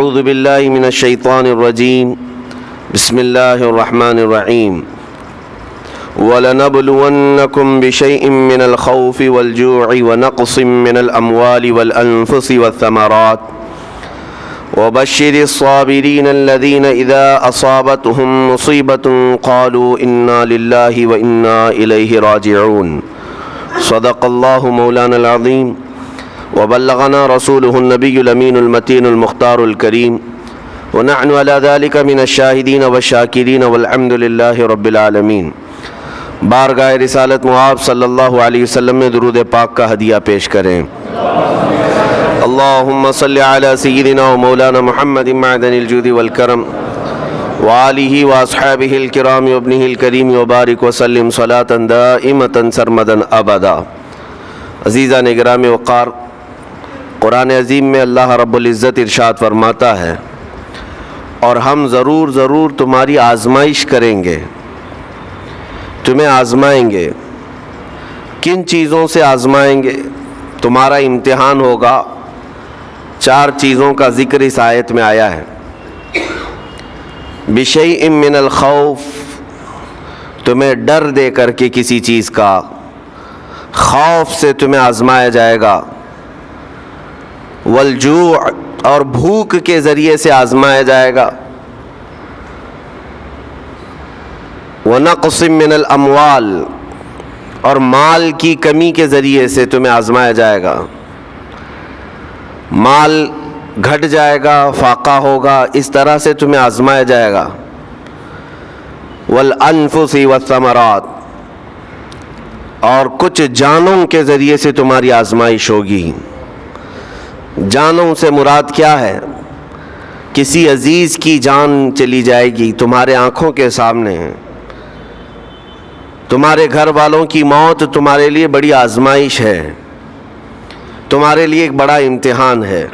أعوذ بالله من الشيطان الرجيم بسم الله الرحمن الرحيم وَلَنَبْلُوَنَّكُمْ بِشَيْءٍ مِّنَ الْخَوْفِ وَالْجُوعِ وَنَقْصٍ مِّنَ الْأَمْوَالِ وَالْأَنفُسِ وَالثَّمَرَاتِ وَبَشِّرِ الصَّابِرِينَ الَّذِينَ إِذَا أَصَابَتْهُم مُّصِيبَةٌ قَالُوا إِنَّا لِلَّهِ وَإِنَّا إِلَيْهِ راجعون صدق الله مولانا العظيم وبلغنا رسوله النبي الأمين المتين المختار الكريم ونحن على ذلك من الشاهدين والشاكرين والحمد لله رب العالمين۔ بارگاہ رسالت معاب صلی اللہ علیہ وسلم میں درود پاک کا ہدیہ پیش کریں۔ اللہم صلی علی سیدنا و مولانا محمد معدن الجود والکرم وآلہ واصحابہ الکرام وابنہ الکریم وبارک وسلم صلاة دائمة سرمدا ابدا۔ عزیزان گرام وقار، قرآن عظیم میں اللہ رب العزت ارشاد فرماتا ہے اور ہم ضرور تمہاری آزمائش کریں گے، تمہیں آزمائیں گے۔ کن چیزوں سے آزمائیں گے؟ تمہارا امتحان ہوگا۔ 4 چیزوں کا ذکر اس آیت میں آیا ہے۔ بِشَيْءٍ مِّنَ الْخَوْفِ، تمہیں ڈر دے کر کے کسی چیز کا، خوف سے تمہیں آزمایا جائے گا۔ وَالْجُوعِ، اور بھوک کے ذریعے سے آزمایا جائے گا۔ وَنَقْصٍ مِّنَ الْأَمْوَالِ، اور مال کی کمی کے ذریعے سے تمہیں آزمایا جائے گا۔ مال گھٹ جائے گا، فاقہ ہوگا، اس طرح سے تمہیں آزمایا جائے گا۔ وَالْأَنفُسِ وَالثَّمَرَاتِ، اور کچھ جانوں کے ذریعے سے تمہاری آزمائش ہوگی۔ جانوں سے مراد کیا ہے؟ کسی عزیز کی جان چلی جائے گی تمہارے آنکھوں کے سامنے، تمہارے گھر والوں کی موت تمہارے لیے بڑی آزمائش ہے، تمہارے لیے ایک بڑا امتحان ہے۔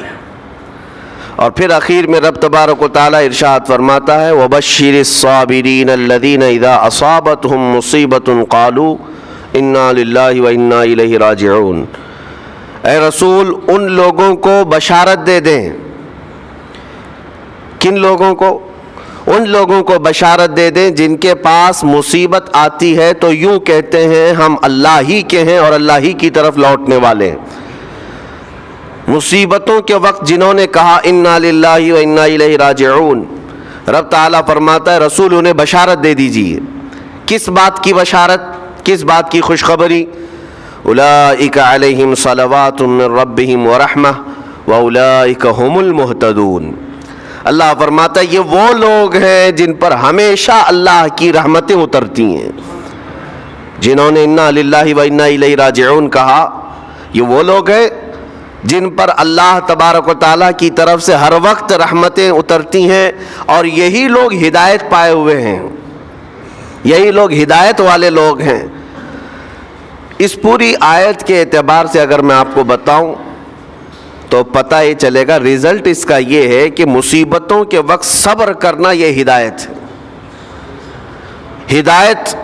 اور پھر اخیر میں رب تبارک و تعالیٰ ارشاد فرماتا ہے وَبَشِّرِ الصَّابِرِينَ الَّذِينَ إِذَا أَصَابَتْهُم مُّصِيبَةٌ قَالُوا إِنَّا لِلَّهِ وَإِنَّا إِلَيْهِ راجعون۔ اے رسول، ان لوگوں کو بشارت دے دیں۔ کن لوگوں کو؟ ان لوگوں کو بشارت دے دیں جن کے پاس مصیبت آتی ہے تو یوں کہتے ہیں ہم اللہ ہی کے ہیں اور اللہ ہی کی طرف لوٹنے والے ہیں۔ مصیبتوں کے وقت جنہوں نے کہا انا للہ و انا الیہ راجعون، رب تعالیٰ فرماتا ہے رسول انہیں بشارت دے دیجیے۔ کس بات کی بشارت؟ کس بات کی خوشخبری؟ اولئک علیہم صلوات من ربہم ورحمہ واولئک هم المہتدون۔ اللہ فرماتا ہے یہ وہ لوگ ہیں جن پر ہمیشہ اللہ کی رحمتیں اترتی ہیں۔ جنہوں نے انا للہ و انا الیہ راجعون کہا، یہ وہ لوگ ہیں جن پر اللہ تبارک و تعالیٰ کی طرف سے ہر وقت رحمتیں اترتی ہیں، اور یہی لوگ ہدایت پائے ہوئے ہیں، یہی لوگ ہدایت والے لوگ ہیں۔ اس پوری آیت کے اعتبار سے اگر میں آپ کو بتاؤں تو پتہ یہ چلے گا، رزلٹ اس کا یہ ہے کہ مصیبتوں کے وقت صبر کرنا یہ ہدایت ہے۔ ہدایت،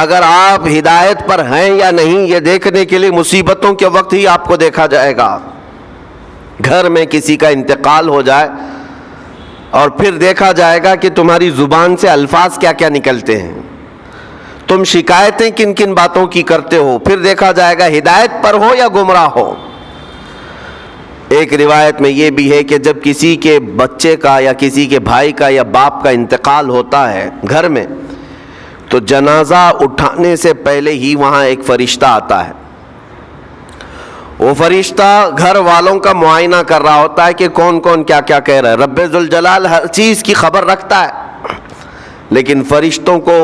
اگر آپ ہدایت پر ہیں یا نہیں یہ دیکھنے کے لیے مصیبتوں کے وقت ہی آپ کو دیکھا جائے گا۔ گھر میں کسی کا انتقال ہو جائے اور پھر دیکھا جائے گا کہ تمہاری زبان سے الفاظ کیا کیا نکلتے ہیں، تم شکایتیں کن کن باتوں کی کرتے ہو، پھر دیکھا جائے گا ہدایت پر ہو یا گمراہ ہو۔ ایک روایت میں یہ بھی ہے کہ جب کسی کے بچے کا یا کسی کے بھائی کا یا باپ کا انتقال ہوتا ہے گھر میں، تو جنازہ اٹھانے سے پہلے ہی وہاں ایک فرشتہ آتا ہے۔ وہ فرشتہ گھر والوں کا معائنہ کر رہا ہوتا ہے کہ کون کون کیا کیا کہہ رہا ہے۔ رب ذوالجلال ہر چیز کی خبر رکھتا ہے، لیکن فرشتوں کو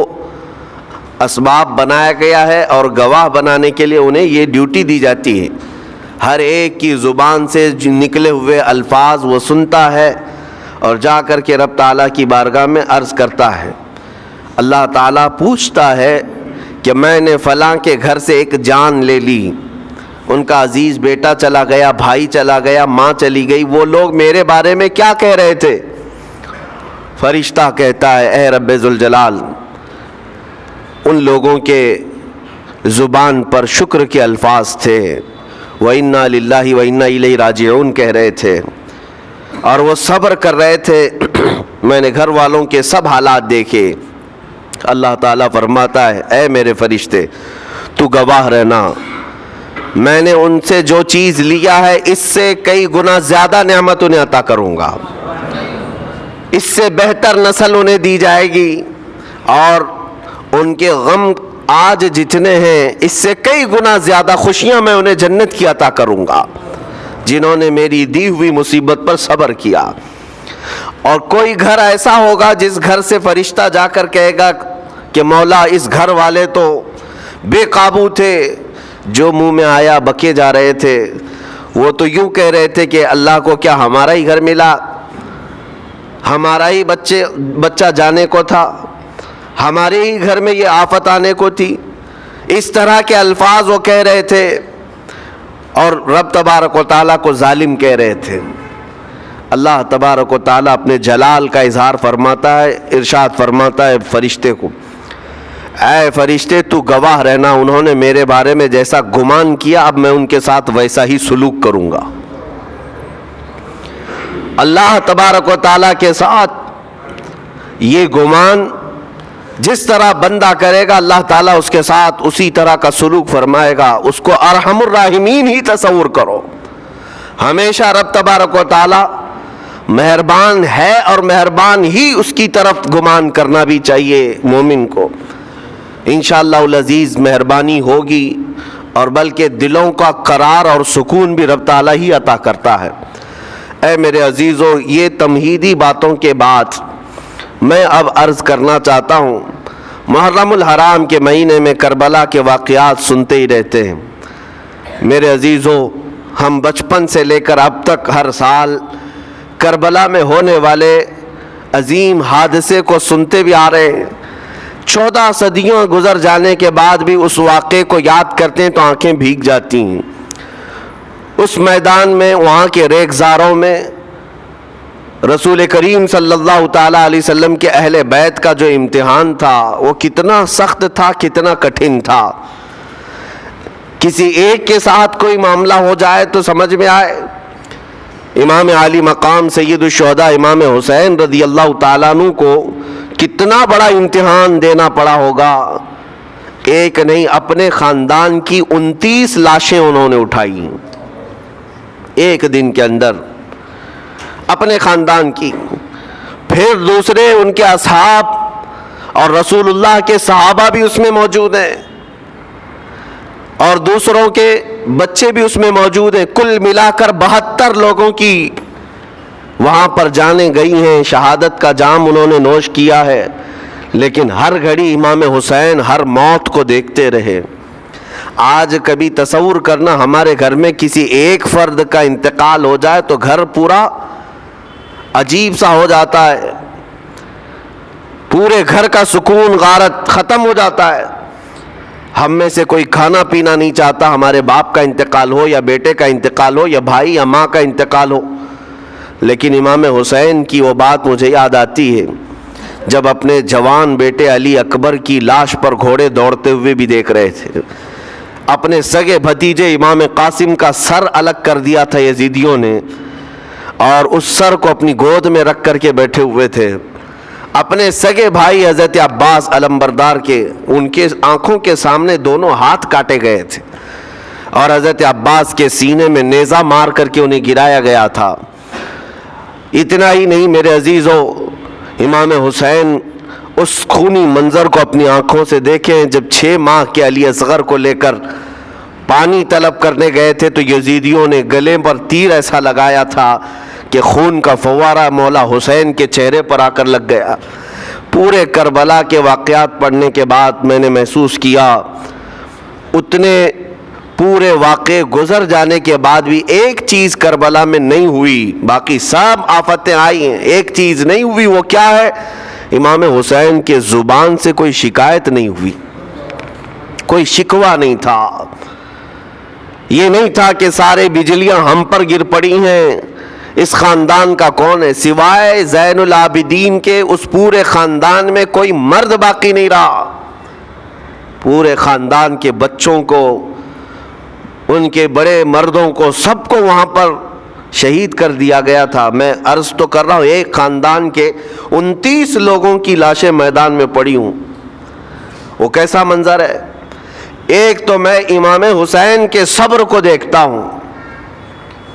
اسباب بنایا گیا ہے اور گواہ بنانے کے لیے انہیں یہ ڈیوٹی دی جاتی ہے۔ ہر ایک کی زبان سے جو نکلے ہوئے الفاظ وہ سنتا ہے اور جا کر کے رب تعالیٰ کی بارگاہ میں عرض کرتا ہے۔ اللہ تعالیٰ پوچھتا ہے کہ میں نے فلاں کے گھر سے ایک جان لے لی، ان کا عزیز بیٹا چلا گیا، بھائی چلا گیا، ماں چلی گئی، وہ لوگ میرے بارے میں کیا کہہ رہے تھے؟ فرشتہ کہتا ہے اے رب ذوالجلال، ان لوگوں کے زبان پر شکر کے الفاظ تھے، وَإِنَّا لِلَّهِ وَإِنَّا إِلَيْهِ راجعون کہہ رہے تھے۔ اور وہ صبر کر رہے تھے. میں نے گھر والوں کے سب حالات دیکھے. اللہ تعالیٰ فرماتا ہے اے میرے فرشتے تو گواہ رہنا, میں نے ان سے جو چیز لیا ہے اس سے کئی گنا زیادہ نعمت انہیں عطا کروں گا, اس سے بہتر نسل انہیں دی جائے گی, اور ان کے غم آج جتنے ہیں اس سے کئی گنا زیادہ خوشیاں میں انہیں جنت کی عطا کروں گا جنہوں نے میری دی ہوئی مصیبت پر صبر کیا. اور کوئی گھر ایسا ہوگا جس گھر سے فرشتہ جا کر کہے گا کہ مولا اس گھر والے تو بے قابو تھے, جو منہ میں آیا بکے جا رہے تھے, وہ تو یوں کہہ رہے تھے کہ اللہ کو کیا ہمارا ہی گھر ملا, ہمارا ہی بچہ جانے کو تھا, ہمارے ہی گھر میں یہ آفت آنے کو تھی. اس طرح کے الفاظ وہ کہہ رہے تھے اور رب تبارک و تعالیٰ کو ظالم کہہ رہے تھے. اللہ تبارک و تعالیٰ اپنے جلال کا اظہار فرماتا ہے, ارشاد فرماتا ہے فرشتے کو اے فرشتے تو گواہ رہنا, انہوں نے میرے بارے میں جیسا گمان کیا اب میں ان کے ساتھ ویسا ہی سلوک کروں گا. اللہ تبارک و تعالیٰ کے ساتھ یہ گمان جس طرح بندہ کرے گا اللہ تعالیٰ اس کے ساتھ اسی طرح کا سلوک فرمائے گا. اس کو ارحم الراحمین ہی تصور کرو. ہمیشہ رب تبارک و تعالیٰ مہربان ہے اور مہربان ہی اس کی طرف گمان کرنا بھی چاہیے مومن کو. انشاءاللہ العزیز مہربانی ہوگی, اور بلکہ دلوں کا قرار اور سکون بھی رب تعالیٰ ہی عطا کرتا ہے. اے میرے عزیزو, یہ تمہیدی باتوں کے بعد میں اب عرض کرنا چاہتا ہوں. محرم الحرام کے مہینے میں کربلا کے واقعات سنتے ہی رہتے ہیں. میرے عزیزو, ہم بچپن سے لے کر اب تک ہر سال کربلا میں ہونے والے عظیم حادثے کو سنتے بھی آ رہے ہیں. 14 صدیوں گزر جانے کے بعد بھی اس واقعے کو یاد کرتے ہیں تو آنکھیں بھیگ جاتی ہیں. اس میدان میں, وہاں کے ریگزاروں میں رسول کریم صلی اللہ تعالیٰ علیہ وسلم کے اہل بیت کا جو امتحان تھا وہ کتنا سخت تھا, کتنا کٹھن تھا. کسی ایک کے ساتھ کوئی معاملہ ہو جائے تو سمجھ میں آئے. امام عالی مقام سید الشہداء امام حسین رضی اللہ تعالیٰ عنہ کو کتنا بڑا امتحان دینا پڑا ہوگا. ایک نہیں, اپنے خاندان کی 29 لاشیں انہوں نے اٹھائی ایک دن کے اندر, اپنے خاندان کی. پھر دوسرے ان کے اصحاب اور رسول اللہ کے صحابہ بھی اس میں موجود ہیں, اور دوسروں کے بچے بھی اس میں موجود ہیں. کل ملا کر 72 لوگوں کی وہاں پر جانیں گئی ہیں, شہادت کا جام انہوں نے نوش کیا ہے. لیکن ہر گھڑی امام حسین ہر موت کو دیکھتے رہے. آج کبھی تصور کرنا, ہمارے گھر میں کسی ایک فرد کا انتقال ہو جائے تو گھر پورا عجیب سا ہو جاتا ہے, پورے گھر کا سکون غارت ختم ہو جاتا ہے. ہم میں سے کوئی کھانا پینا نہیں چاہتا, ہمارے باپ کا انتقال ہو یا بیٹے کا انتقال ہو یا بھائی یا ماں کا انتقال ہو. لیکن امام حسین کی وہ بات مجھے یاد آتی ہے جب اپنے جوان بیٹے علی اکبر کی لاش پر گھوڑے دوڑتے ہوئے بھی دیکھ رہے تھے. اپنے سگے بھتیجے امام قاسم کا سر الگ کر دیا تھا یزیدیوں نے, اور اس سر کو اپنی گود میں رکھ کر کے بیٹھے ہوئے تھے. اپنے سگے بھائی حضرت عباس علمبردار کے, ان کے آنکھوں کے سامنے دونوں ہاتھ کاٹے گئے تھے, اور حضرت عباس کے سینے میں نیزہ مار کر کے انہیں گرایا گیا تھا. اتنا ہی نہیں میرے عزیزو, امام حسین اس خونی منظر کو اپنی آنکھوں سے دیکھیں جب 6 ماہ کے علی اصغر کو لے کر پانی طلب کرنے گئے تھے تو یزیدیوں نے گلے پر تیر ایسا لگایا تھا کہ خون کا فوارہ مولا حسین کے چہرے پر آ کر لگ گیا. پورے کربلا کے واقعات پڑھنے کے بعد میں نے محسوس کیا, اتنے پورے واقعے گزر جانے کے بعد بھی ایک چیز کربلا میں نہیں ہوئی, باقی سب آفتیں آئی ہیں, ایک چیز نہیں ہوئی. وہ کیا ہے؟ امام حسین کے زبان سے کوئی شکایت نہیں ہوئی, کوئی شکوہ نہیں تھا. یہ نہیں تھا کہ سارے بجلیاں ہم پر گر پڑی ہیں, اس خاندان کا کون ہے؟ سوائے زین العابدین کے اس پورے خاندان میں کوئی مرد باقی نہیں رہا. پورے خاندان کے بچوں کو, ان کے بڑے مردوں کو, سب کو وہاں پر شہید کر دیا گیا تھا. میں عرض تو کر رہا ہوں ایک خاندان کے 29 لوگوں کی لاشیں میدان میں پڑی ہوں. وہ کیسا منظر ہے. ایک تو میں امام حسین کے صبر کو دیکھتا ہوں.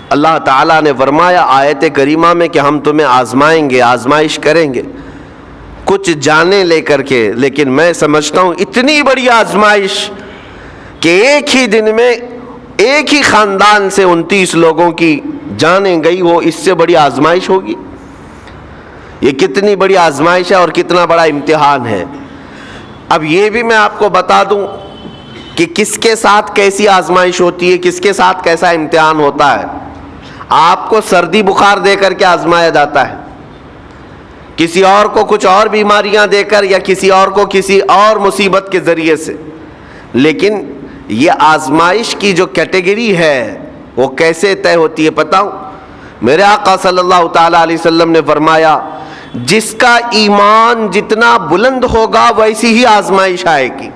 اللہ تعالیٰ نے فرمایا آیت کریمہ میں کہ ہم تمہیں آزمائیں گے, آزمائش کریں گے کچھ جانیں لے کر کے, لیکن میں سمجھتا ہوں اتنی بڑی آزمائش کہ ایک ہی دن میں ایک ہی خاندان سے 29 لوگوں کی جانیں گئی ہو, اس سے بڑی آزمائش ہوگی؟ یہ کتنی بڑی آزمائش ہے اور کتنا بڑا امتحان ہے. اب یہ بھی میں آپ کو بتا دوں کہ کس کے ساتھ کیسی آزمائش ہوتی ہے, کس کے ساتھ کیسا امتحان ہوتا ہے. آپ کو سردی بخار دے کر کے آزمایا جاتا ہے, کسی اور کو کچھ اور بیماریاں دے کر, یا کسی اور کو کسی اور مصیبت کے ذریعے سے. لیکن یہ آزمائش کی جو کیٹیگری ہے وہ کیسے طے ہوتی ہے پتہ ہوں؟ میرے آقا صلی اللہ تعالیٰ علیہ وسلم نے فرمایا جس کا ایمان جتنا بلند ہوگا ویسی ہی آزمائش آئے گی.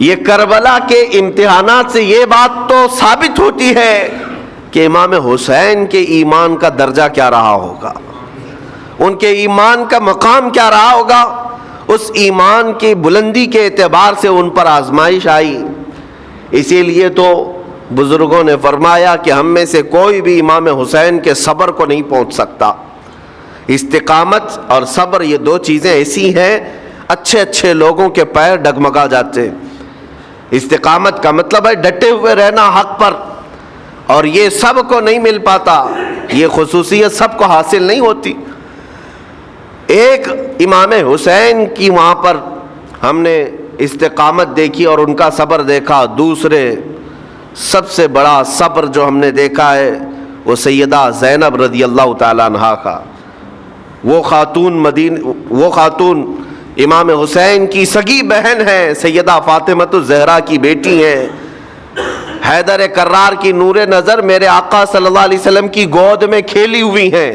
یہ کربلا کے امتحانات سے یہ بات تو ثابت ہوتی ہے کہ امام حسین کے ایمان کا درجہ کیا رہا ہوگا, ان کے ایمان کا مقام کیا رہا ہوگا. اس ایمان کی بلندی کے اعتبار سے ان پر آزمائش آئی. اسی لیے تو بزرگوں نے فرمایا کہ ہم میں سے کوئی بھی امام حسین کے صبر کو نہیں پہنچ سکتا. استقامت اور صبر یہ دو چیزیں ایسی ہیں اچھے اچھے لوگوں کے پیر ڈگمگا جاتے ہیں. استقامت کا مطلب ہے ڈٹے ہوئے رہنا حق پر, اور یہ سب کو نہیں مل پاتا, یہ خصوصیت سب کو حاصل نہیں ہوتی. ایک امام حسین کی وہاں پر ہم نے استقامت دیکھی اور ان کا صبر دیکھا. دوسرے سب سے بڑا صبر جو ہم نے دیکھا ہے وہ سیدہ زینب رضی اللہ تعالیٰ عنہا کا. وہ خاتون امام حسین کی سگی بہن ہے, سیدہ فاطمۃ الزہرا کی بیٹی ہیں, حیدر کرار کی نور نظر میرے آقا صلی اللہ علیہ وسلم کی گود میں کھیلی ہوئی ہیں.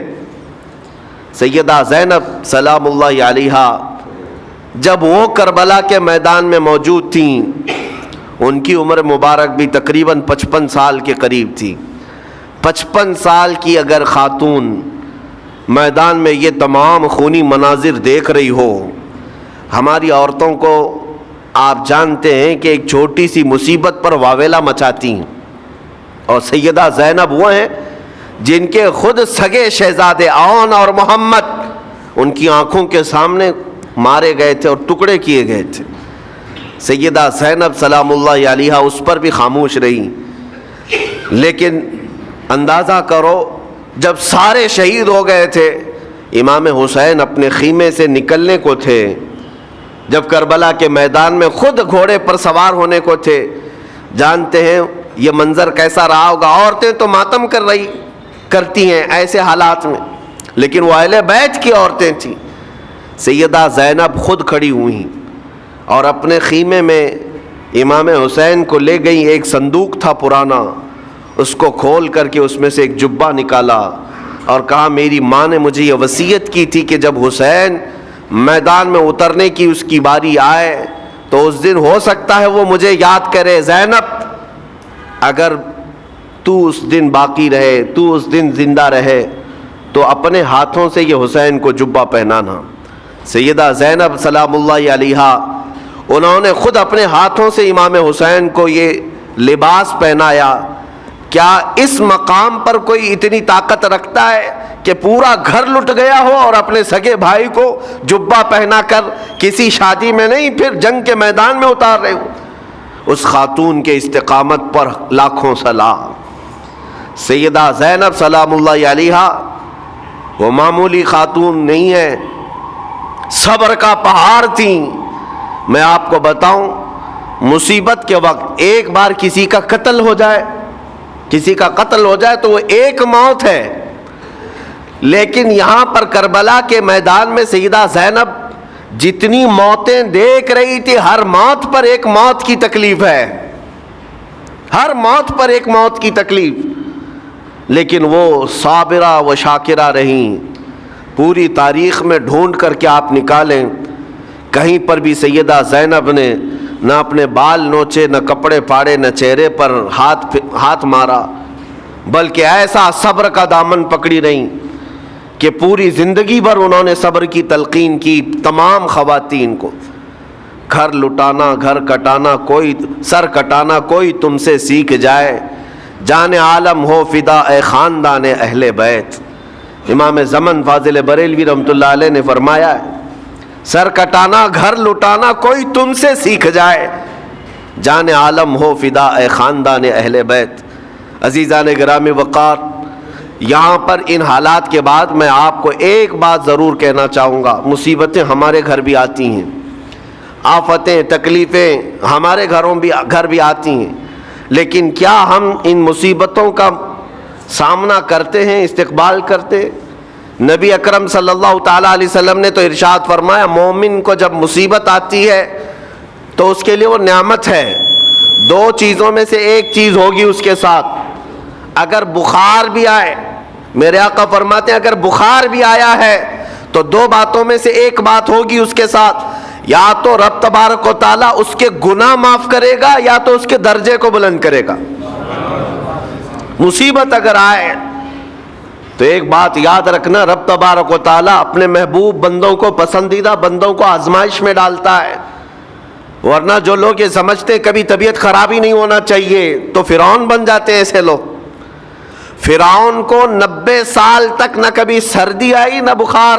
سیدہ زینب سلام اللہ علیہا جب وہ کربلا کے میدان میں موجود تھیں, ان کی عمر مبارک بھی تقریباً 55 سال کے قریب تھی. 55 سال کی اگر خاتون میدان میں یہ تمام خونی مناظر دیکھ رہی ہو, ہماری عورتوں کو آپ جانتے ہیں کہ ایک چھوٹی سی مصیبت پر واویلا مچاتی ہیں, اور سیدہ زینب وہ ہیں جن کے خود سگے شہزادے اون اور محمد ان کی آنکھوں کے سامنے مارے گئے تھے اور ٹکڑے کیے گئے تھے. سیدہ زینب سلام اللہ علیہا اس پر بھی خاموش رہی. لیکن اندازہ کرو جب سارے شہید ہو گئے تھے, امام حسین اپنے خیمے سے نکلنے کو تھے, جب کربلا کے میدان میں خود گھوڑے پر سوار ہونے کو تھے, جانتے ہیں یہ منظر کیسا رہا ہوگا. عورتیں تو ماتم کرتی ہیں ایسے حالات میں, لیکن وہ اہل بیت کی عورتیں تھیں. سیدہ زینب خود کھڑی ہوئیں اور اپنے خیمے میں امام حسین کو لے گئیں. ایک صندوق تھا پرانا, اس کو کھول کر کے اس میں سے ایک جبہ نکالا اور کہا میری ماں نے مجھے یہ وصیت کی تھی کہ جب حسین میدان میں اترنے کی اس کی باری آئے تو اس دن ہو سکتا ہے وہ مجھے یاد کرے. زینب اگر تو اس دن باقی رہے, تو اس دن زندہ رہے, تو اپنے ہاتھوں سے یہ حسین کو جبہ پہنانا. سیدہ زینب سلام اللہ علیہا انہوں نے خود اپنے ہاتھوں سے امام حسین کو یہ لباس پہنایا. کیا اس مقام پر کوئی اتنی طاقت رکھتا ہے کہ پورا گھر لٹ گیا ہو اور اپنے سگے بھائی کو جبہ پہنا کر کسی شادی میں نہیں پھر جنگ کے میدان میں اتار رہے ہو؟ اس خاتون کے استقامت پر لاکھوں سلام. سیدہ زینب سلام اللہ علیہا وہ معمولی خاتون نہیں ہے, صبر کا پہاڑ تھیں. میں آپ کو بتاؤں مصیبت کے وقت ایک بار کسی کا قتل ہو جائے تو وہ ایک موت ہے, لیکن یہاں پر کربلا کے میدان میں سیدہ زینب جتنی موتیں دیکھ رہی تھی ہر موت پر ایک موت کی تکلیف ہے, ہر موت پر ایک موت کی تکلیف, لیکن وہ صابرہ و شاکرہ رہیں. پوری تاریخ میں ڈھونڈ کر کے آپ نکالیں, کہیں پر بھی سیدہ زینب نے نہ اپنے بال نوچے, نہ کپڑے پاڑے, نہ چہرے پر ہاتھ مارا. بلکہ ایسا صبر کا دامن پکڑی رہیں کہ پوری زندگی بھر انہوں نے صبر کی تلقین کی تمام خواتین کو. گھر لٹانا، گھر کٹانا، کوئی سر کٹانا کوئی تم سے سیکھ جائے، جان عالم ہو فدا اے خاندان اہل بیت. امام زمن فاضل بریلوی رحمۃ اللہ علیہ نے فرمایا ہے سر کٹانا، گھر لٹانا کوئی تم سے سیکھ جائے، جان عالم ہو فدا اے خاندان اہل بیت. عزیزان گرامی وقار، یہاں پر ان حالات کے بعد میں آپ کو ایک بات ضرور کہنا چاہوں گا. مصیبتیں ہمارے گھر بھی آتی ہیں، آفتیں تکلیفیں ہمارے گھر بھی آتی ہیں، لیکن کیا ہم ان مصیبتوں کا سامنا کرتے ہیں، استقبال کرتے؟ نبی اکرم صلی اللہ تعالیٰ علیہ وسلم نے تو ارشاد فرمایا مومن کو جب مصیبت آتی ہے تو اس کے لیے وہ نعمت ہے. دو چیزوں میں سے ایک چیز ہوگی اس کے ساتھ. اگر بخار بھی آئے، میرے آقا فرماتے ہیں اگر بخار بھی آیا ہے تو دو باتوں میں سے ایک بات ہوگی اس کے ساتھ، یا تو رب تبارک و تعالیٰ اس کے گناہ معاف کرے گا یا تو اس کے درجے کو بلند کرے گا. مصیبت اگر آئے تو ایک بات یاد رکھنا، رب تبارک و تعالیٰ اپنے محبوب بندوں کو، پسندیدہ بندوں کو آزمائش میں ڈالتا ہے. ورنہ جو لوگ یہ سمجھتے ہیں کبھی طبیعت خراب ہی نہیں ہونا چاہیے تو فرعون بن جاتے ہیں. ایسے لوگ، فرعون کو 90 سال تک نہ کبھی سردی آئی نہ بخار،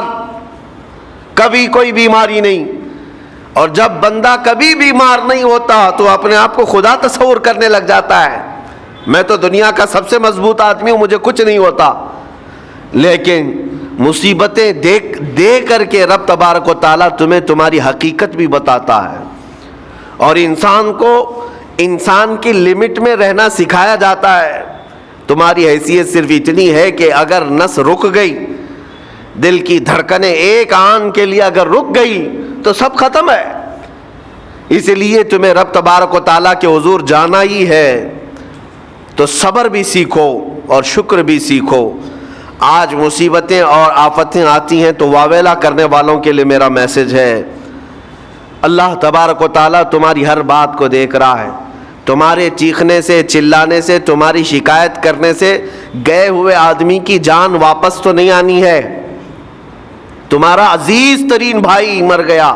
کبھی کوئی بیماری نہیں. اور جب بندہ کبھی بیمار نہیں ہوتا تو اپنے آپ کو خدا تصور کرنے لگ جاتا ہے، میں تو دنیا کا سب سے مضبوط آدمی ہوں، مجھے کچھ نہیں ہوتا. لیکن مصیبتیں دے کر کے رب تبارک و تعالیٰ تمہیں تمہاری حقیقت بھی بتاتا ہے، اور انسان کو انسان کی لمٹ میں رہنا سکھایا جاتا ہے. تمہاری حیثیت صرف اتنی ہے کہ اگر نس رک گئی، دل کی دھڑکنیں ایک آن کے لیے اگر رک گئی تو سب ختم ہے. اس لیے تمہیں رب تبارک و تعالیٰ کے حضور جانا ہی ہے تو صبر بھی سیکھو اور شکر بھی سیکھو. آج مصیبتیں اور آفتیں آتی ہیں تو واویلا کرنے والوں کے لیے میرا میسج ہے، اللہ تبارک و تعالیٰ تمہاری ہر بات کو دیکھ رہا ہے. تمہارے چیخنے سے، چلانے سے، تمہاری شکایت کرنے سے گئے ہوئے آدمی کی جان واپس تو نہیں آنی ہے. تمہارا عزیز ترین بھائی مر گیا،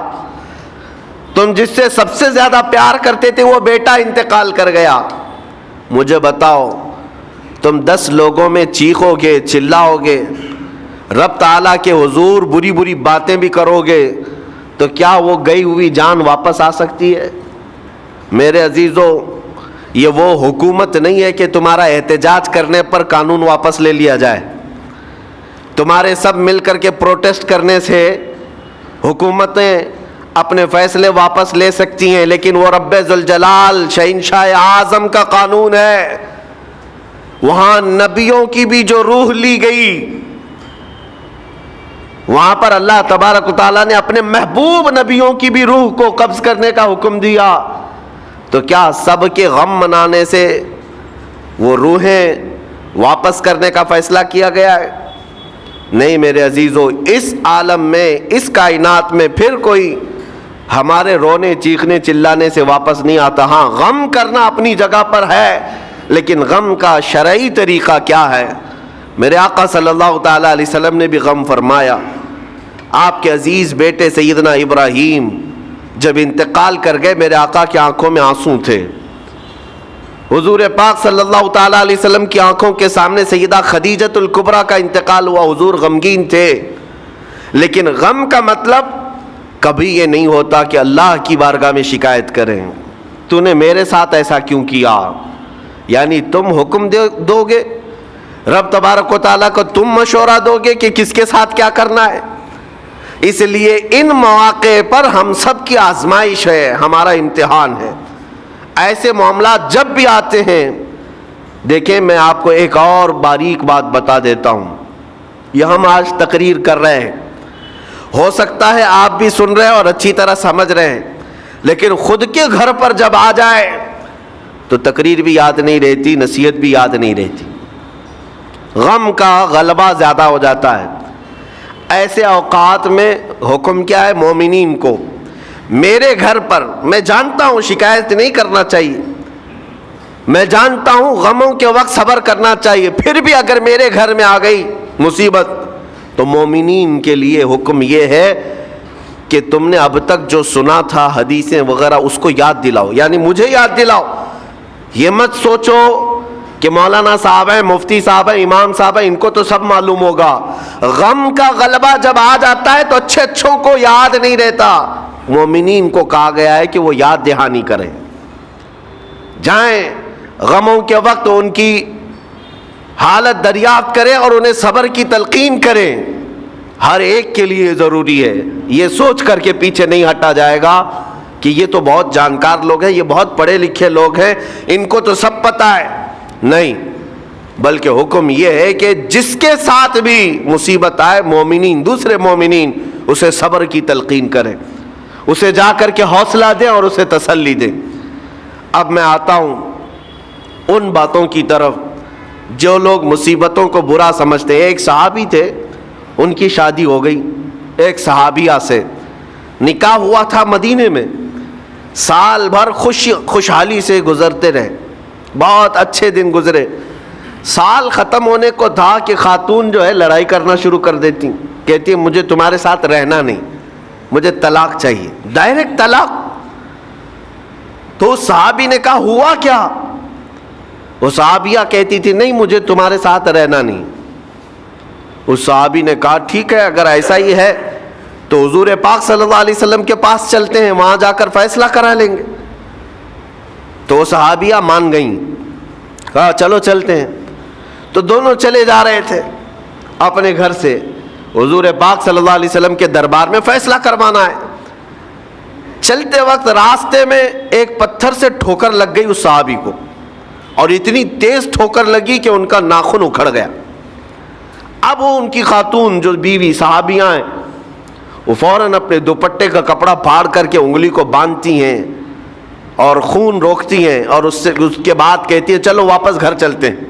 تم جس سے سب سے زیادہ پیار کرتے تھے وہ بیٹا انتقال کر گیا. مجھے بتاؤ، تم 10 لوگوں میں چیخو گے، چلاؤ گے، رب تعالیٰ کے حضور بری بری باتیں بھی کرو گے تو کیا وہ گئی ہوئی جان واپس آ سکتی ہے؟ میرے عزیزو، یہ وہ حکومت نہیں ہے کہ تمہارا احتجاج کرنے پر قانون واپس لے لیا جائے. تمہارے سب مل کر کے پروٹیسٹ کرنے سے حکومتیں اپنے فیصلے واپس لے سکتی ہیں، لیکن وہ رب ذوالجلال شہنشاہ اعظم کا قانون ہے. وہاں نبیوں کی بھی جو روح لی گئی، وہاں پر اللہ تبارک و تعالیٰ نے اپنے محبوب نبیوں کی بھی روح کو قبض کرنے کا حکم دیا. تو کیا سب کے غم منانے سے وہ روحیں واپس کرنے کا فیصلہ کیا گیا ہے؟ نہیں میرے عزیزو، اس عالم میں، اس کائنات میں پھر کوئی ہمارے رونے چیخنے چلانے سے واپس نہیں آتا. ہاں، غم کرنا اپنی جگہ پر ہے، لیکن غم کا شرعی طریقہ کیا ہے؟ میرے آقا صلی اللہ تعالیٰ علیہ وسلم نے بھی غم فرمایا. آپ کے عزیز بیٹے سیدنا ابراہیم جب انتقال کر گئے، میرے آقا کی آنکھوں میں آنسو تھے. حضور پاک صلی اللہ تعالیٰ علیہ وسلم کی آنکھوں کے سامنے سیدہ خدیجۃ الکبریٰ کا انتقال ہوا. حضور غمگین تھے، لیکن غم کا مطلب کبھی یہ نہیں ہوتا کہ اللہ کی بارگاہ میں شکایت کریں، تو نے میرے ساتھ ایسا کیوں کیا؟ یعنی تم حکم دو گے، رب تبارک و تعالیٰ کو تم مشورہ دو گے کہ کس کے ساتھ کیا کرنا ہے. اس لیے ان مواقع پر ہم سب کی آزمائش ہے، ہمارا امتحان ہے. ایسے معاملات جب بھی آتے ہیں، دیکھیں میں آپ کو ایک اور باریک بات بتا دیتا ہوں. یہ ہم آج تقریر کر رہے ہیں، ہو سکتا ہے آپ بھی سن رہے ہیں اور اچھی طرح سمجھ رہے ہیں، لیکن خود کے گھر پر جب آ جائے تو تقریر بھی یاد نہیں رہتی، نصیحت بھی یاد نہیں رہتی، غم کا غلبہ زیادہ ہو جاتا ہے. ایسے اوقات میں حکم کیا ہے مومنین کو؟ میرے گھر پر، میں جانتا ہوں شکایت نہیں کرنا چاہیے، میں جانتا ہوں غموں کے وقت صبر کرنا چاہیے، پھر بھی اگر میرے گھر میں آ گئی مصیبت تو مومنین کے لیے حکم یہ ہے کہ تم نے اب تک جو سنا تھا حدیثیں وغیرہ اس کو یاد دلاؤ، یعنی مجھے یاد دلاؤ۔ یہ مت سوچو کہ مولانا صاحب ہیں، مفتی صاحب ہیں، امام صاحب ہیں، ان کو تو سب معلوم ہوگا۔ غم کا غلبہ جب آ جاتا ہے تو اچھے اچھوں کو یاد نہیں رہتا۔ مومنین کو کہا گیا ہے کہ وہ یاد دہانی کریں، جائیں غموں کے وقت ان کی حالت دریافت کریں اور انہیں صبر کی تلقین کریں۔ ہر ایک کے لیے ضروری ہے، یہ سوچ کر کے پیچھے نہیں ہٹا جائے گا کہ یہ تو بہت جانکار لوگ ہیں، یہ بہت پڑھے لکھے لوگ ہیں، ان کو تو سب پتہ ہے۔ نہیں، بلکہ حکم یہ ہے کہ جس کے ساتھ بھی مصیبت آئے، مومنین دوسرے مومنین اسے صبر کی تلقین کریں، اسے جا کر کے حوصلہ دیں اور اسے تسلی دیں۔ اب میں آتا ہوں ان باتوں کی طرف جو لوگ مصیبتوں کو برا سمجھتے ہیں۔ ایک صحابی تھے، ان کی شادی ہو گئی ایک صحابیہ سے، نکاح ہوا تھا مدینے میں، سال بھر خوشحالی سے گزرتے رہے، بہت اچھے دن گزرے۔ سال ختم ہونے کو تھا کہ خاتون جو ہے لڑائی کرنا شروع کر دیتی، کہتی مجھے تمہارے ساتھ رہنا نہیں، مجھے طلاق چاہیے، ڈائریکٹ طلاق۔ تو اس صحابی نے کہا ہوا کیا؟ وہ صحابیہ کہتی تھی نہیں مجھے تمہارے ساتھ رہنا نہیں۔ اس صحابی نے کہا ٹھیک ہے، اگر ایسا ہی ہے تو حضور پاک صلی اللہ علیہ وسلم کے پاس چلتے ہیں، وہاں جا کر فیصلہ کرا لیں گے۔ تو وہ صحابیہ مان گئیں، کہا چلو چلتے ہیں۔ تو دونوں چلے جا رہے تھے اپنے گھر سے، حضور پاک صلی اللہ علیہ وسلم کے دربار میں فیصلہ کروانا ہے۔ چلتے وقت راستے میں ایک پتھر سے ٹھوکر لگ گئی اس صحابی کو، اور اتنی تیز ٹھوکر لگی کہ ان کا ناخن اکھڑ گیا۔ اب وہ ان کی خاتون جو بیوی صحابیاں ہیں، وہ فوراً اپنے دوپٹے کا کپڑا پھاڑ کر کے انگلی کو باندھتی ہیں اور خون روکتی ہیں، اور اس کے بعد کہتی ہے چلو واپس گھر چلتے ہیں۔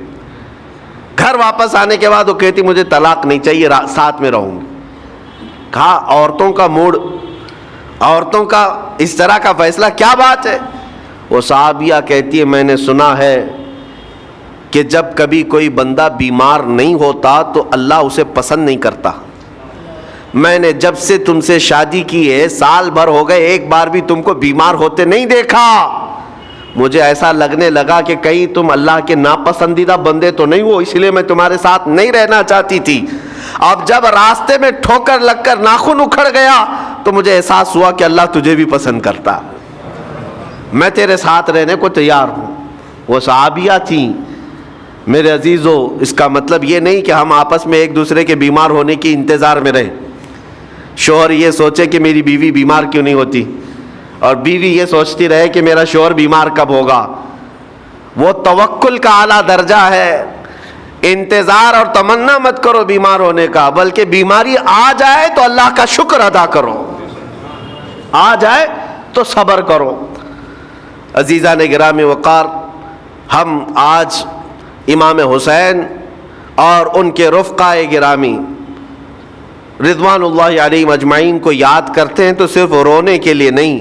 گھر واپس آنے کے بعد وہ کہتی مجھے طلاق نہیں چاہیے، ساتھ میں رہوں گی۔ کہا عورتوں کا موڈ، عورتوں کا اس طرح کا فیصلہ کیا بات ہے؟ وہ صحابیہ کہتی ہے میں نے سنا ہے کہ جب کبھی کوئی بندہ بیمار نہیں ہوتا تو اللہ اسے پسند نہیں کرتا۔ میں نے جب سے تم سے شادی کی ہے، سال بھر ہو گئے، ایک بار بھی تم کو بیمار ہوتے نہیں دیکھا۔ مجھے ایسا لگنے لگا کہ کہیں تم اللہ کے ناپسندیدہ بندے تو نہیں ہو، اس لیے میں تمہارے ساتھ نہیں رہنا چاہتی تھی۔ اب جب راستے میں ٹھوکر لگ کر ناخن اکھڑ گیا تو مجھے احساس ہوا کہ اللہ تجھے بھی پسند کرتا، میں تیرے ساتھ رہنے کو تیار ہوں۔ وہ صحابیہ تھیں۔ میرے عزیزو، اس کا مطلب یہ نہیں کہ ہم آپس میں ایک دوسرے کے بیمار ہونے کی انتظار میں رہیں۔ شوہر یہ سوچے کہ میری بیوی بیمار کیوں نہیں ہوتی، اور بیوی یہ سوچتی رہے کہ میرا شوہر بیمار کب ہوگا۔ وہ توکل کا اعلیٰ درجہ ہے۔ انتظار اور تمنا مت کرو بیمار ہونے کا، بلکہ بیماری آ جائے تو اللہ کا شکر ادا کرو، آ جائے تو صبر کرو۔ عزیزان گرامی وقار، ہم آج امام حسین اور ان کے رفقائے گرامی رضوان اللہ علیہم اجمعین کو یاد کرتے ہیں تو صرف رونے کے لیے نہیں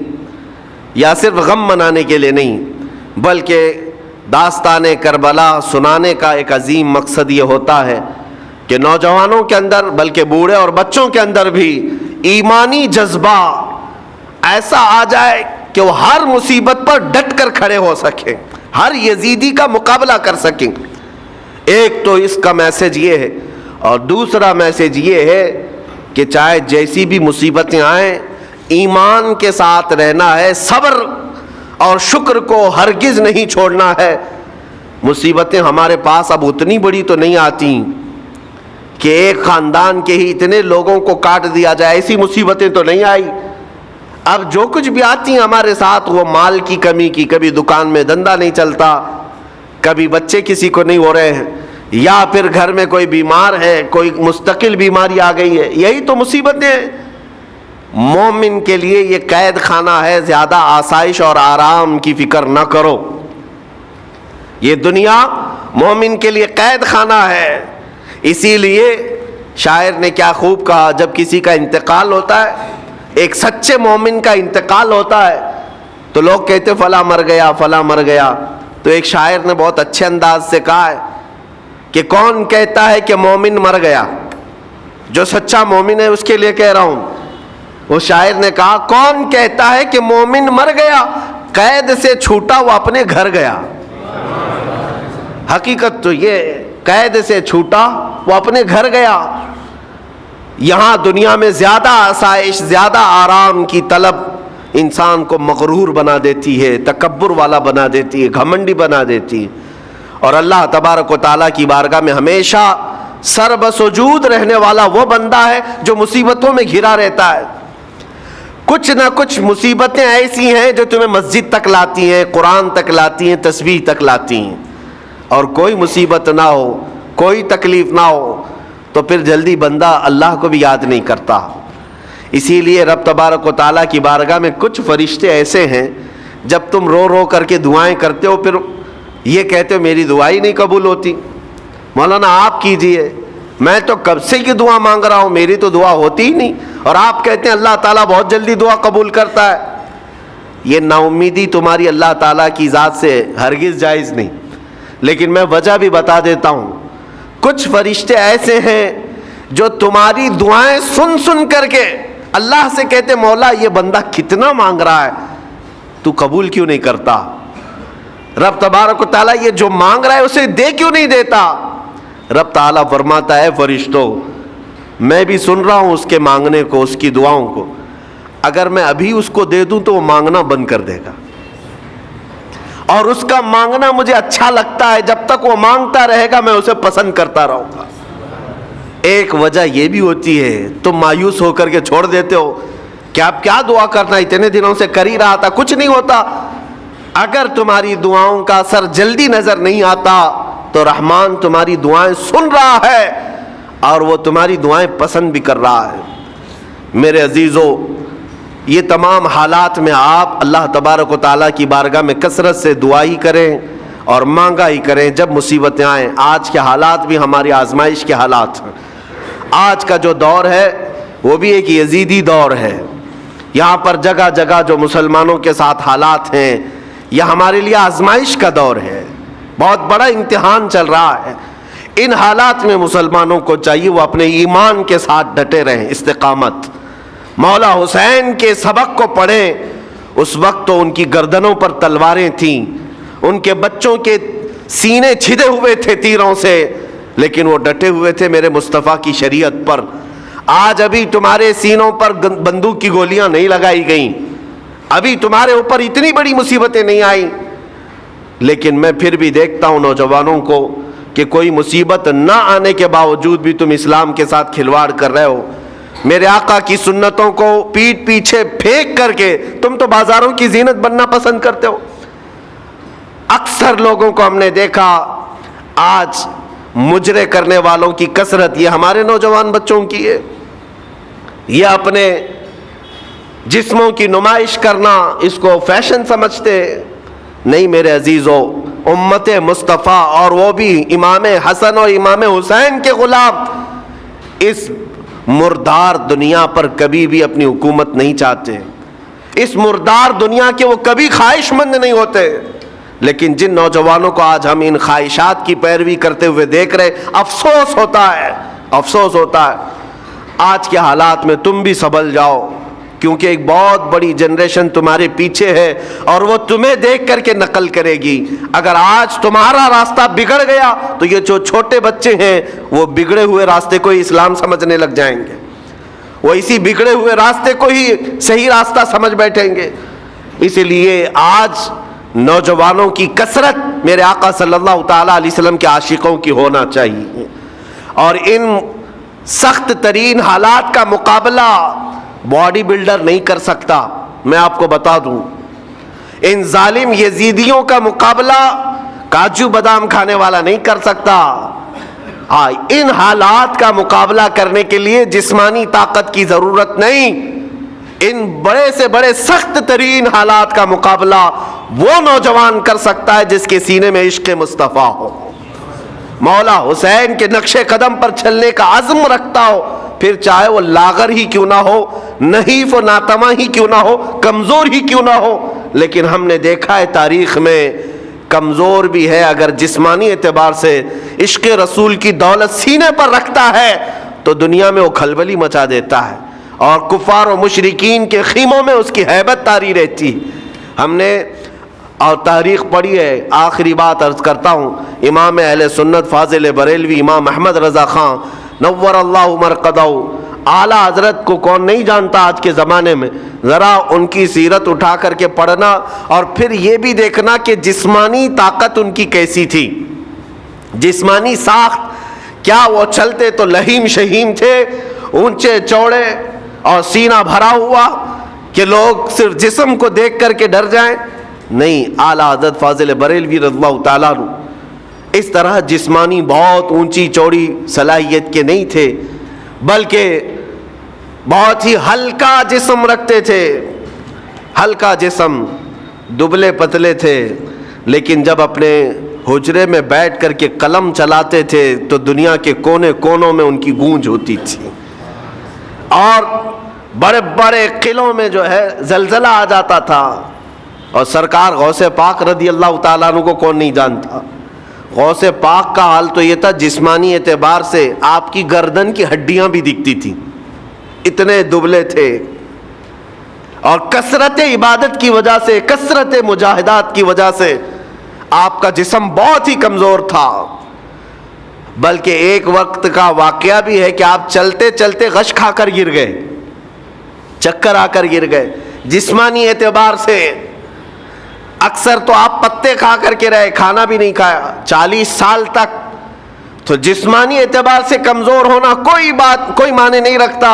یا صرف غم منانے کے لیے نہیں، بلکہ داستان کربلا سنانے کا ایک عظیم مقصد یہ ہوتا ہے کہ نوجوانوں کے اندر، بلکہ بوڑھے اور بچوں کے اندر بھی ایمانی جذبہ ایسا آ جائے کہ وہ ہر مصیبت پر ڈٹ کر کھڑے ہو سکیں، ہر یزیدی کا مقابلہ کر سکیں۔ ایک تو اس کا میسج یہ ہے، اور دوسرا میسج یہ ہے کہ چاہے جیسی بھی مصیبتیں آئیں، ایمان کے ساتھ رہنا ہے، صبر اور شکر کو ہرگز نہیں چھوڑنا ہے۔ مصیبتیں ہمارے پاس اب اتنی بڑی تو نہیں آتی کہ ایک خاندان کے ہی اتنے لوگوں کو کاٹ دیا جائے، ایسی مصیبتیں تو نہیں آئی۔ اب جو کچھ بھی آتی ہیں ہمارے ساتھ، وہ مال کی کمی کی، کبھی دکان میں دھندا نہیں چلتا، کبھی بچے کسی کو نہیں ہو رہے ہیں، یا پھر گھر میں کوئی بیمار ہے، کوئی مستقل بیماری آ گئی ہے، یہی تو مصیبتیں ہیں۔ مومن کے لیے یہ قید خانہ ہے، زیادہ آسائش اور آرام کی فکر نہ کرو۔ یہ دنیا مومن کے لیے قید خانہ ہے۔ اسی لیے شاعر نے کیا خوب کہا، جب کسی کا انتقال ہوتا ہے، ایک سچے مومن کا انتقال ہوتا ہے، تو لوگ کہتے فلاں مر گیا، فلاں مر گیا، تو تو ایک شاعر نے بہت اچھے انداز سے کہا ہے کہ کون کہتا ہے کہ مومن مر گیا؟ جو سچا مومن ہے اس کے لیے کہہ رہا ہوں. وہ شاعر نے کہا کون کہتا ہے کہ مومن مر گیا، قید سے چھوٹا وہ اپنے گھر گیا. حقیقت تو یہ، قید سے چھوٹا وہ اپنے گھر گیا. یہاں دنیا میں زیادہ آسائش، زیادہ آرام کی طلب انسان کو مغرور بنا دیتی ہے، تکبر والا بنا دیتی ہے، گھمنڈی بنا دیتی ہے. اور اللہ تبارک و تعالیٰ کی بارگاہ میں ہمیشہ سر بسجود رہنے والا وہ بندہ ہے جو مصیبتوں میں گھرا رہتا ہے. کچھ نہ کچھ مصیبتیں ایسی ہیں جو تمہیں مسجد تک لاتی ہیں، قرآن تک لاتی ہیں، تسبیح تک لاتی ہیں. اور کوئی مصیبت نہ ہو، کوئی تکلیف نہ ہو تو پھر جلدی بندہ اللہ کو بھی یاد نہیں کرتا. اسی لیے رب تبارک و تعالیٰ کی بارگاہ میں کچھ فرشتے ایسے ہیں، جب تم رو رو کر کے دعائیں کرتے ہو پھر یہ کہتے ہو میری دعا ہی نہیں قبول ہوتی. مولانا آپ کیجئے، میں تو کب سے کی دعا مانگ رہا ہوں، میری تو دعا ہوتی ہی نہیں، اور آپ کہتے ہیں اللہ تعالیٰ بہت جلدی دعا قبول کرتا ہے. یہ نا امیدی تمہاری اللہ تعالیٰ کی ذات سے ہرگز جائز نہیں. لیکن میں وجہ بھی بتا دیتا ہوں. کچھ فرشتے ایسے ہیں جو تمہاری دعائیں سن سن کر کے اللہ سے کہتے مولا یہ بندہ کتنا مانگ رہا ہے، تو قبول کیوں نہیں کرتا؟ رب تبارک و تعالیٰ یہ جو مانگ رہا ہے اسے دے کیوں نہیں دیتا؟ رب تعالیٰ فرماتا ہے فرشتوں میں بھی سن رہا ہوں اس کے مانگنے کو، اس کی دعاؤں کو. اگر میں ابھی اس کو دے دوں تو وہ مانگنا بند کر دے گا، اور اس کا مانگنا مجھے اچھا لگتا ہے. جب تک وہ مانگتا رہے گا میں اسے پسند کرتا رہوں گا. ایک وجہ یہ بھی ہوتی ہے تم مایوس ہو کر کے چھوڑ دیتے ہو کہ آپ کیا دعا کرنا، اتنے دنوں سے کر ہی رہا تھا، کچھ نہیں ہوتا. اگر تمہاری دعاؤں کا اثر جلدی نظر نہیں آتا تو رحمان تمہاری دعائیں سن رہا ہے اور وہ تمہاری دعائیں پسند بھی کر رہا ہے. میرے عزیزو، یہ تمام حالات میں آپ اللہ تبارک و تعالیٰ کی بارگاہ میں کثرت سے دعا ہی کریں اور مانگا ہی کریں جب مصیبتیں آئیں. آج کے حالات بھی ہماری آزمائش کے حالات ہیں. آج کا جو دور ہے وہ بھی ایک یزیدی دور ہے. یہاں پر جگہ جگہ جو مسلمانوں کے ساتھ حالات ہیں یہ ہمارے لیے آزمائش کا دور ہے، بہت بڑا امتحان چل رہا ہے. ان حالات میں مسلمانوں کو چاہیے وہ اپنے ایمان کے ساتھ ڈٹے رہیں، استقامت. مولا حسین کے سبق کو پڑھیں. اس وقت تو ان کی گردنوں پر تلواریں تھیں، ان کے بچوں کے سینے چھدے ہوئے تھے تیروں سے، لیکن وہ ڈٹے ہوئے تھے میرے مصطفیٰ کی شریعت پر. آج ابھی تمہارے سینوں پر بندوق کی گولیاں نہیں لگائی گئیں، ابھی تمہارے اوپر اتنی بڑی مصیبتیں نہیں آئیں، لیکن میں پھر بھی دیکھتا ہوں نوجوانوں کو کہ کوئی مصیبت نہ آنے کے باوجود بھی تم اسلام کے ساتھ کھلواڑ کر رہے ہو. میرے آقا کی سنتوں کو پیٹ پیچھے پھینک کر کے تم تو بازاروں کی زینت بننا پسند کرتے ہو. اکثر لوگوں کو ہم نے دیکھا آج مجرے کرنے والوں کی کثرت یہ ہمارے نوجوان بچوں کی ہے. یہ اپنے جسموں کی نمائش کرنا اس کو فیشن سمجھتے. نہیں میرے عزیزو، امت مصطفیٰ اور وہ بھی امام حسن اور امام حسین کے غلام اس مردار دنیا پر کبھی بھی اپنی حکومت نہیں چاہتے. اس مردار دنیا کے وہ کبھی خواہش مند نہیں ہوتے. لیکن جن نوجوانوں کو آج ہم ان خواہشات کی پیروی کرتے ہوئے دیکھ رہے، افسوس ہوتا ہے، افسوس ہوتا ہے. آج کے حالات میں تم بھی سنبھل جاؤ، کیونکہ ایک بہت بڑی جنریشن تمہارے پیچھے ہے اور وہ تمہیں دیکھ کر کے نقل کرے گی. اگر آج تمہارا راستہ بگڑ گیا تو یہ جو چھوٹے بچے ہیں وہ بگڑے ہوئے راستے کو ہی اسلام سمجھنے لگ جائیں گے، وہ اسی بگڑے ہوئے راستے کو ہی صحیح راستہ سمجھ بیٹھیں گے. اس لیے آج نوجوانوں کی کثرت میرے آقا صلی اللہ تعالیٰ علیہ وسلم کے عاشقوں کی ہونا چاہیے. اور ان سخت ترین حالات کا مقابلہ باڈی بلڈر نہیں کر سکتا. میں آپ کو بتا دوں، ان ظالم یزیدیوں کا مقابلہ کاجو بادام کھانے والا نہیں کر سکتا. ہاں، ان حالات کا مقابلہ کرنے کے لیے جسمانی طاقت کی ضرورت نہیں. ان بڑے سے بڑے سخت ترین حالات کا مقابلہ وہ نوجوان کر سکتا ہے جس کے سینے میں عشق مصطفیٰ ہو، مولا حسین کے نقش قدم پر چلنے کا عزم رکھتا ہو، پھر چاہے وہ لاغر ہی کیوں نہ ہو، نحیف و ناتما ہی کیوں نہ ہو، کمزور ہی کیوں نہ ہو. لیکن ہم نے دیکھا ہے تاریخ میں کمزور بھی ہے، اگر جسمانی اعتبار سے عشق رسول کی دولت سینے پر رکھتا ہے تو دنیا میں وہ کھلبلی مچا دیتا ہے، اور کفار و مشرکین کے خیموں میں اس کی ہیبت طاری رہتی۔ ہم نے اور تاریخ پڑھی ہے۔ آخری بات عرض کرتا ہوں، امام اہل سنت فاضل بریلوی امام احمد رضا خان نور اللہ مرقدہ، اعلیٰ حضرت کو کون نہیں جانتا آج کے زمانے میں؟ ذرا ان کی سیرت اٹھا کر کے پڑھنا، اور پھر یہ بھی دیکھنا کہ جسمانی طاقت ان کی کیسی تھی، جسمانی ساخت کیا وہ چلتے تو لہیم شہیم تھے، اونچے چوڑے اور سینہ بھرا ہوا کہ لوگ صرف جسم کو دیکھ کر کے ڈر جائیں؟ نہیں، اعلیٰ حضرت فاضل بریلوی رضی اللہ تعالیٰ عنہ اس طرح جسمانی بہت اونچی چوڑی صلاحیت کے نہیں تھے، بلکہ بہت ہی ہلکا جسم رکھتے تھے، ہلکا جسم، دبلے پتلے تھے، لیکن جب اپنے حجرے میں بیٹھ کر کے قلم چلاتے تھے تو دنیا کے کونے کونوں میں ان کی گونج ہوتی تھی، اور بڑے بڑے قلعوں میں جو ہے زلزلہ آ جاتا تھا۔ اور سرکار غوث پاک رضی اللہ تعالیٰ عنہ کو کون نہیں جانتا؟ غوث پاک کا حال تو یہ تھا، جسمانی اعتبار سے آپ کی گردن کی ہڈیاں بھی دکھتی تھیں، اتنے دبلے تھے، اور کثرت عبادت کی وجہ سے، کثرت مجاہدات کی وجہ سے آپ کا جسم بہت ہی کمزور تھا۔ بلکہ ایک وقت کا واقعہ بھی ہے کہ آپ چلتے چلتے غش کھا کر گر گئے، چکر آ کر گر گئے۔ جسمانی اعتبار سے اکثر تو آپ پتے کھا کر کے رہے، کھانا بھی نہیں کھایا 40 سال تک، تو جسمانی اعتبار سے کمزور ہونا کوئی معنی نہیں رکھتا،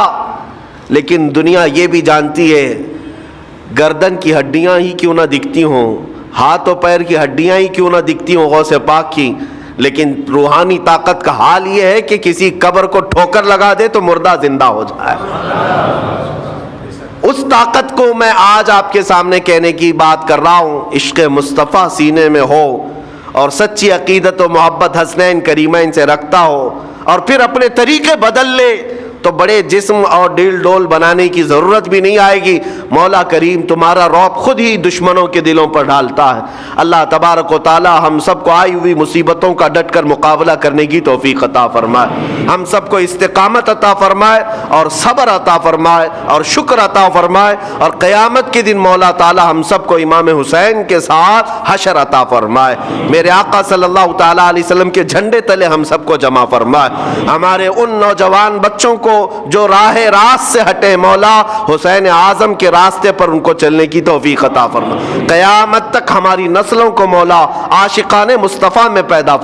لیکن دنیا یہ بھی جانتی ہے گردن کی ہڈیاں ہی کیوں نہ دکھتی ہوں، ہاتھ و پیر کی ہڈیاں ہی کیوں نہ دکھتی ہوں غوث پاک کی، لیکن روحانی طاقت کا حال یہ ہے کہ کسی قبر کو ٹھوکر لگا دے تو مردہ زندہ ہو جائے۔ اس طاقت کو میں آج آپ کے سامنے کہنے کی بات کر رہا ہوں، عشق مصطفیٰ سینے میں ہو اور سچی عقیدت و محبت حسنین کریمین سے رکھتا ہو، اور پھر اپنے طریقے بدل لے تو بڑے جسم اور ڈیل ڈول بنانے کی ضرورت بھی نہیں آئے گی، مولا کریم تمہارا رعب خود ہی دشمنوں کے دلوں پر ڈالتا ہے۔ اللہ تبارک و تعالی ہم سب کو آئی ہوئی مصیبتوں کا ڈٹ کر مقابلہ کرنے کی توفیق عطا فرمائے، ہم سب کو استقامت عطا فرمائے اور صبر عطا فرمائے اور شکر عطا فرمائے، اور قیامت کے دن مولا تعالی ہم سب کو امام حسین کے ساتھ حشر عطا فرمائے، میرے آقا صلی اللہ تعالی علیہ وسلم کے جھنڈے تلے ہم سب کو جمع فرمائے، ہمارے ان نوجوان بچوں کو جو راہ راست سے ہٹے مولا حسین اعظم کے راستے پر ان کو چلنے کی توفیق عطا فرما، قیامت تک ہماری نسلوں کو مولا عاشقان مصطفیٰ میں پیدا فرما۔